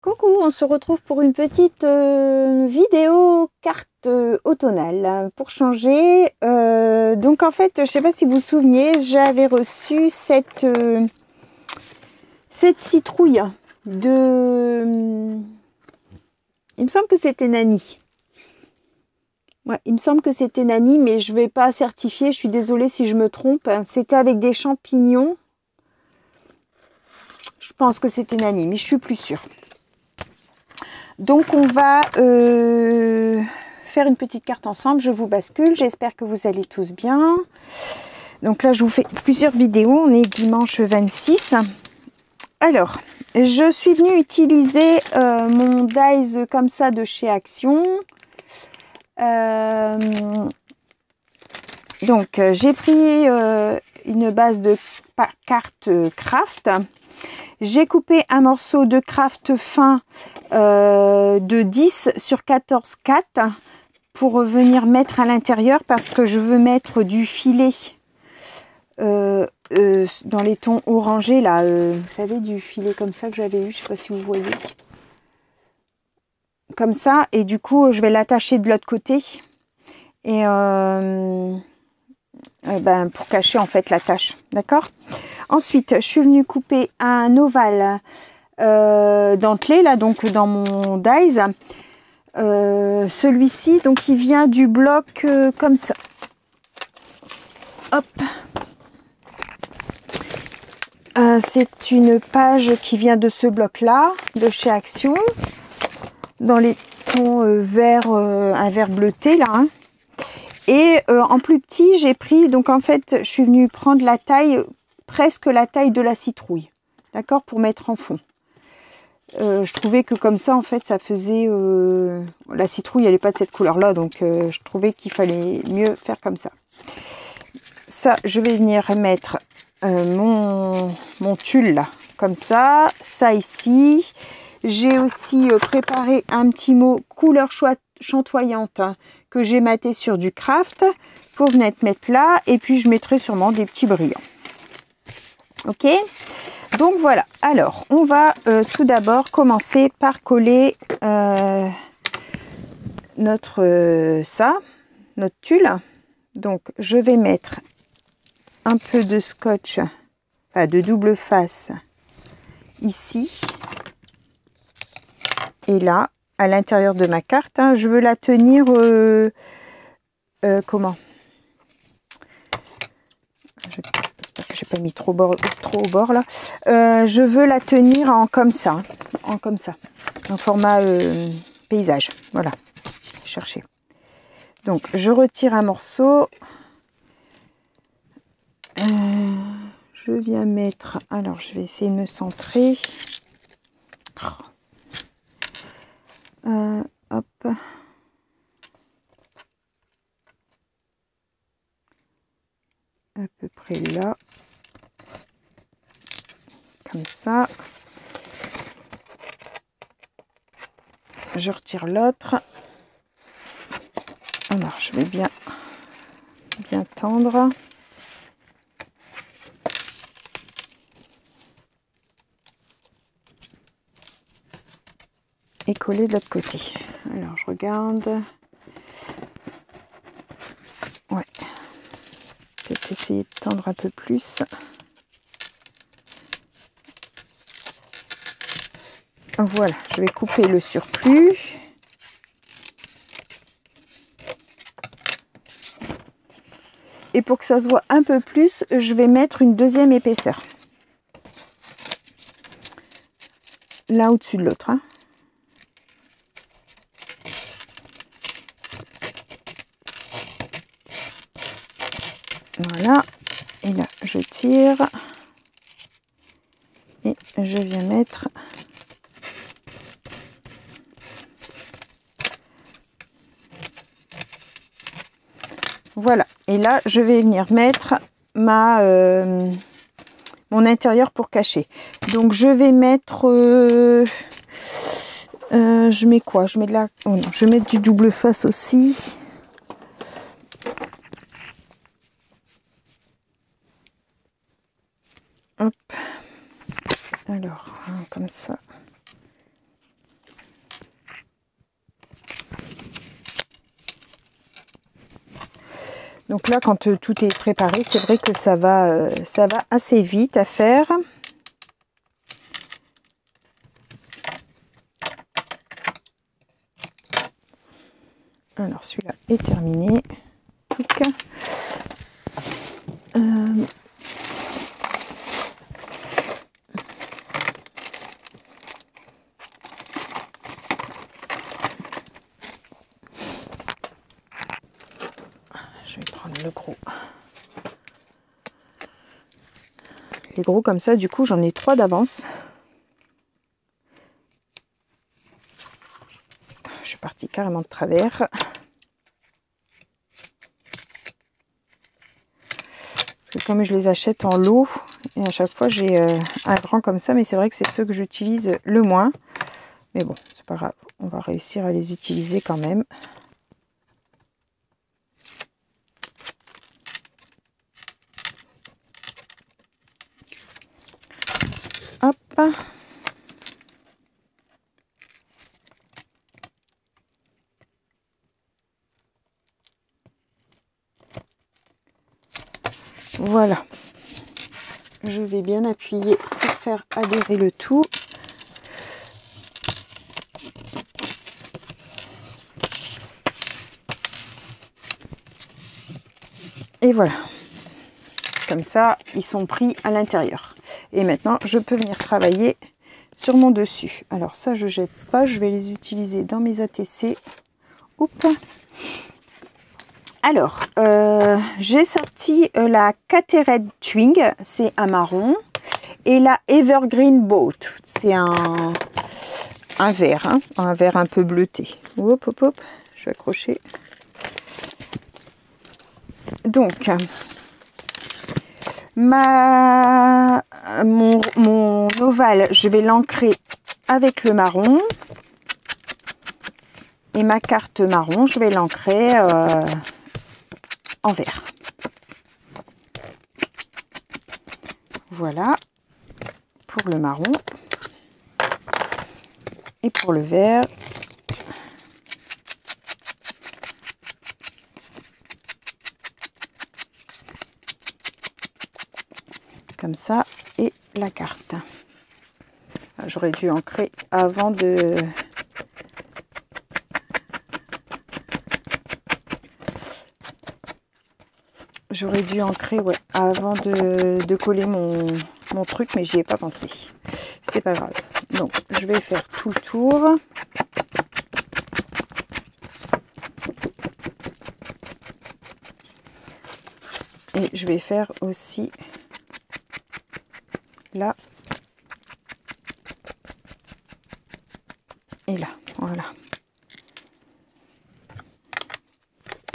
Coucou, on se retrouve pour une petite vidéo carte automnale pour changer. Donc en fait, je ne sais pas si vous vous souveniez, j'avais reçu cette citrouille de... Il me semble que c'était Nani. Ouais, il me semble que c'était Nani, mais je ne vais pas certifier, je suis désolée si je me trompe. C'était avec des champignons. Je pense que c'était Nani, mais je suis plus sûre. Donc on va faire une petite carte ensemble, je vous bascule, j'espère que vous allez tous bien. Donc là je vous fais plusieurs vidéos, on est dimanche 26. Alors, je suis venue utiliser mon dies comme ça de chez Action. Donc j'ai pris une base de carte craft. J'ai coupé un morceau de craft fin de 10 sur 14,4 pour venir mettre à l'intérieur parce que je veux mettre du filet dans les tons orangés là. Vous savez, du filet comme ça que j'avais eu, je sais pas si vous voyez. Comme ça, et du coup je vais l'attacher de l'autre côté. Et pour cacher en fait la tache, d'accord. Ensuite, je suis venue couper un ovale dentelé, là, donc dans mon dies. Celui-ci, donc il vient du bloc comme ça. Hop. C'est une page qui vient de ce bloc-là, de chez Action, dans les tons vert, un vert bleuté, là. Hein. Et en plus petit, j'ai pris, donc en fait, je suis venue prendre la taille, presque la taille de la citrouille, d'accord, pour mettre en fond. Je trouvais que comme ça, en fait, ça faisait... la citrouille, elle n'est pas de cette couleur-là, donc je trouvais qu'il fallait mieux faire comme ça. Ça, je vais venir mettre mon tulle, là, comme ça. Ça ici. J'ai aussi préparé un petit mot couleur chantoyante hein, que j'ai maté sur du craft pour venir mettre là. Et puis, je mettrai sûrement des petits brillants. Ok, donc voilà. Alors, on va tout d'abord commencer par coller notre tulle. Donc, je vais mettre un peu de scotch, enfin de double face ici et là, à l'intérieur de ma carte. Hein, je veux la tenir comment? J'ai pas mis trop au bord là. Je veux la tenir en comme ça, en format paysage. Voilà, chercher. Donc je retire un morceau. Je viens mettre. Alors je vais essayer de me centrer. Hop. À peu près là. Comme ça. Je retire l'autre. Alors, je vais bien tendre. Et coller de l'autre côté. Alors, je regarde. Ouais. Peut-être essayer de tendre un peu plus. Voilà, je vais couper le surplus. Et pour que ça se voit un peu plus, je vais mettre une deuxième épaisseur. L'un au-dessus de l'autre. Hein. Voilà. Et là, je tire. Et je viens mettre... Voilà, et là je vais venir mettre mon intérieur pour cacher. Donc je vais mettre, je mets quoi? Je mets de la, oh non, je vais mettre du double face aussi. Hop, alors comme ça. Donc là, quand tout est préparé, c'est vrai que ça va assez vite à faire. Alors celui-là est terminé. Je vais prendre le gros. Les gros comme ça, du coup, j'en ai 3 d'avance. Je suis partie carrément de travers. Parce que comme je les achète en lot, et à chaque fois j'ai un grand comme ça, mais c'est vrai que c'est ceux que j'utilise le moins. Mais bon, c'est pas grave, on va réussir à les utiliser quand même. Hop. Voilà. Je vais bien appuyer pour faire adhérer le tout. Et voilà. Comme ça, ils sont pris à l'intérieur. Et maintenant, je peux venir travailler sur mon dessus. Alors ça, je jette pas. Je vais les utiliser dans mes ATC. Oups. Alors, j'ai sorti la Catered Twing. C'est un marron. Et la Evergreen Boat. C'est un vert. Hein, un vert un peu bleuté. Hop, hop, hop. Je vais accrocher. Donc... Mon ovale, je vais l'ancrer avec le marron. Et ma carte marron, je vais l'ancrer en vert. Voilà pour le marron. Et pour le vert, comme ça, et la carte. J'aurais dû ancrer avant de... J'aurais dû ancrer, ouais, avant de coller mon truc, mais j'y ai pas pensé. C'est pas grave. Donc, je vais faire tout le tour. Et je vais faire aussi là et là. Voilà.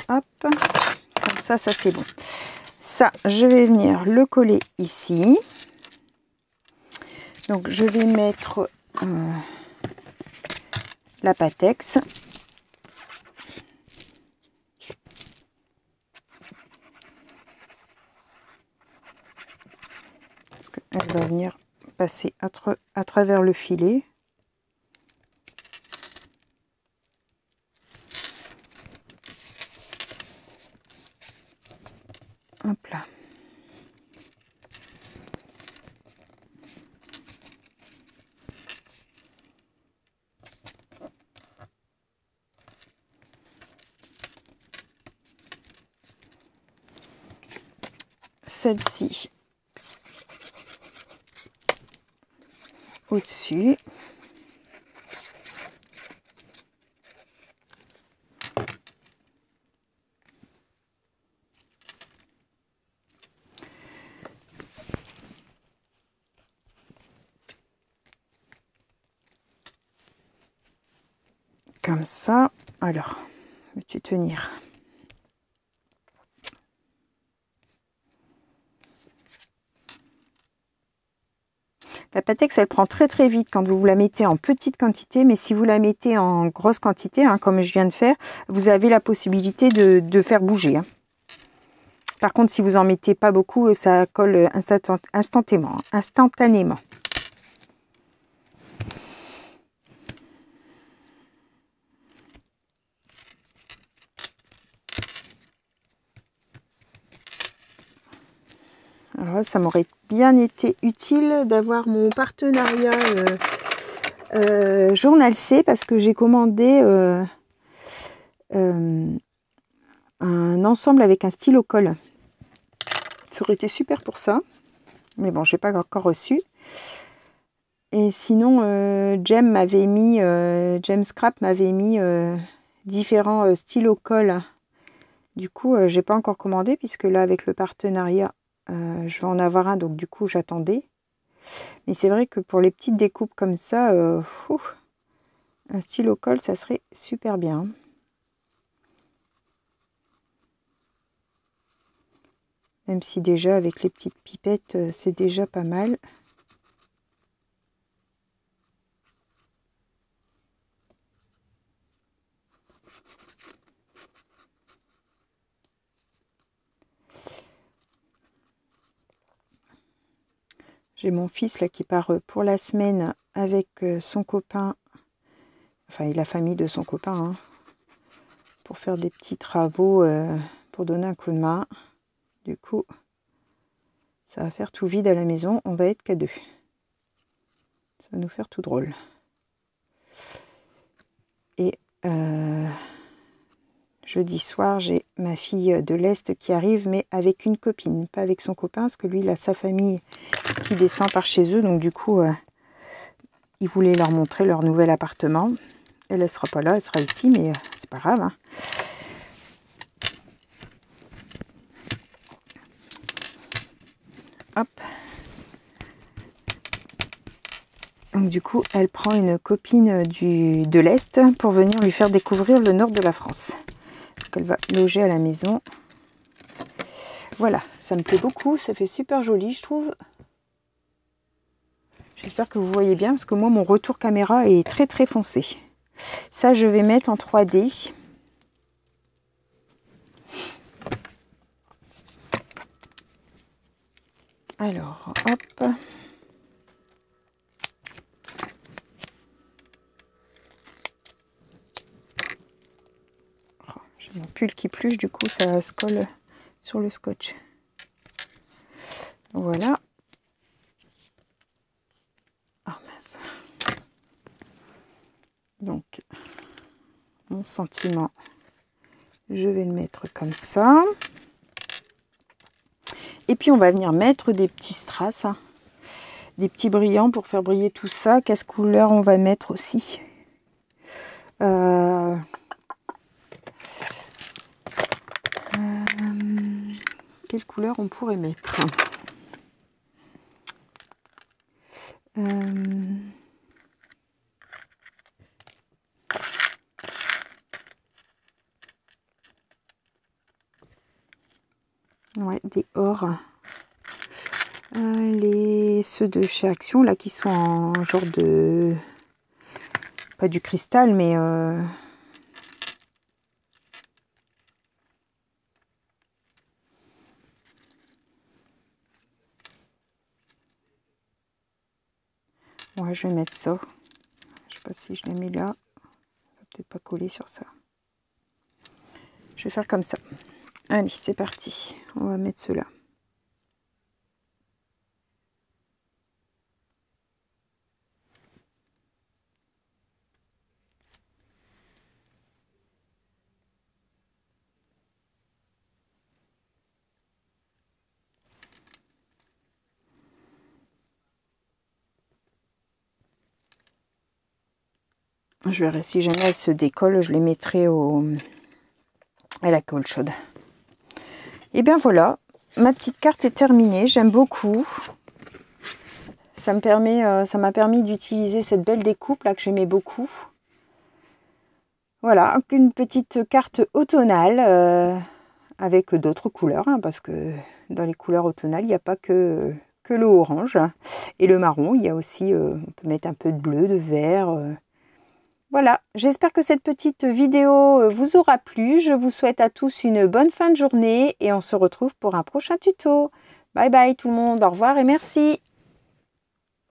Hop. Comme ça c'est bon. Ça, je vais venir le coller ici. Donc, je vais mettre la Pattex. Parce qu'elle va venir passer à travers le filet. Hop là. Celle-ci au-dessus. Comme ça. Alors, veux-tu tenir? La Pattex, elle prend très très vite quand vous la mettez en petite quantité, mais si vous la mettez en grosse quantité, hein, comme je viens de faire, vous avez la possibilité de faire bouger. Hein. Par contre, si vous en mettez pas beaucoup, ça colle instantanément. Alors là, ça m'aurait bien été utile d'avoir mon partenariat Journal C, parce que j'ai commandé un ensemble avec un stylo colle. Ça aurait été super pour ça. Mais bon, je n'ai pas encore reçu. Et sinon, Jem Scrap m'avait mis différents stylos colle. Du coup, j'ai pas encore commandé, puisque là, avec le partenariat, je vais en avoir un. Donc, du coup, j'attendais. Mais c'est vrai que pour les petites découpes comme ça, un stylo colle, ça serait super bien. Même si déjà, avec les petites pipettes, c'est déjà pas mal. J'ai mon fils là qui part pour la semaine avec son copain, enfin et la famille de son copain, hein, pour faire des petits travaux, pour donner un coup de main. Du coup, ça va faire tout vide à la maison, on va être qu'à deux. Ça va nous faire tout drôle. Et jeudi soir, j'ai ma fille de l'Est qui arrive, mais avec une copine, pas avec son copain, parce que lui, il a sa famille qui descend par chez eux. Donc du coup, il voulait leur montrer leur nouvel appartement. Elle ne sera pas là, elle sera ici, mais c'est pas grave. Hein. Hop. Donc du coup, elle prend une copine de l'Est pour venir lui faire découvrir le nord de la France. Elle va loger à la maison. Voilà, ça me plaît beaucoup, ça fait super joli, je trouve. J'espère que vous voyez bien, parce que moi, mon retour caméra est très très foncé. Ça, je vais mettre en 3D. Alors, hop. J'ai mon pull qui pluche, du coup, ça se colle sur le scotch. Voilà. Ah mince. Donc, mon sentiment, je vais le mettre comme ça. Et puis, on va venir mettre des petits strass, hein, des petits brillants pour faire briller tout ça. Quelle couleur on va mettre aussi? Quelle couleur on pourrait mettre? Ouais, des ors. Ceux de chez Action, là, qui sont en genre de... Pas du cristal, mais... Ouais, je vais mettre ça. Je sais pas si je l'ai mis là. Ça va peut-être pas coller sur ça. Je vais faire comme ça. Allez, c'est parti. On va mettre ceux-là. Je verrai si jamais elles se décollent, je les mettrai à la colle chaude. Et bien voilà, ma petite carte est terminée. J'aime beaucoup. Ça m'a permis d'utiliser cette belle découpe là que j'aimais beaucoup. Voilà, une petite carte automnale avec d'autres couleurs, hein, parce que dans les couleurs automnales, il n'y a pas que le orange et le marron. Il y a aussi, on peut mettre un peu de bleu, de vert. Voilà, j'espère que cette petite vidéo vous aura plu. Je vous souhaite à tous une bonne fin de journée et on se retrouve pour un prochain tuto. Bye bye tout le monde, au revoir et merci.